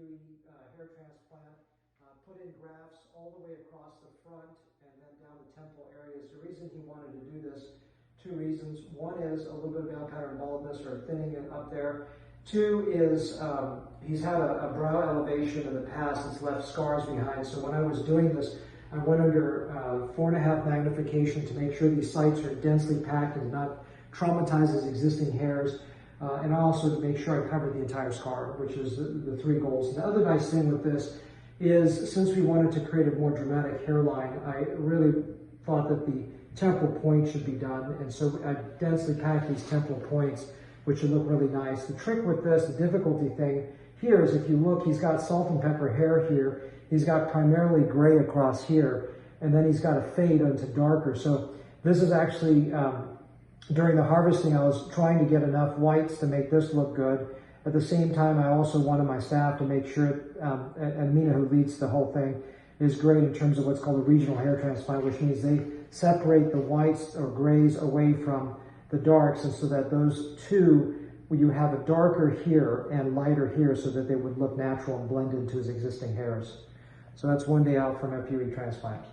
FUE hair transplant, put in grafts all the way across the front and then down the temple areas. The reason he wanted to do this, two reasons. One is a little bit of veil pattern baldness or thinning it up there. Two is he's had a brow elevation in the past that's left scars behind. So when I was doing this, I went under 4.5 magnification to make sure these sites are densely packed and not traumatize his existing hairs. And also to make sure I covered the entire scar, which is the three goals. And the other nice thing with this is, since we wanted to create a more dramatic hairline, I really thought that the temple point should be done. And so I densely packed these temple points, which should look really nice. The trick with this, the difficulty thing here is, if you look, he's got salt and pepper hair here. He's got primarily gray across here, and then he's got a fade into darker. So this is actually, during the harvesting, I was trying to get enough whites to make this look good. At the same time, I also wanted my staff to make sure, and Mina, who leads the whole thing, is great in terms of what's called a regional hair transplant, which means they separate the whites or grays away from the darks, and so that those two, you have a darker here and lighter here, so that they would look natural and blend into his existing hairs. So that's one day out from FUE transplant.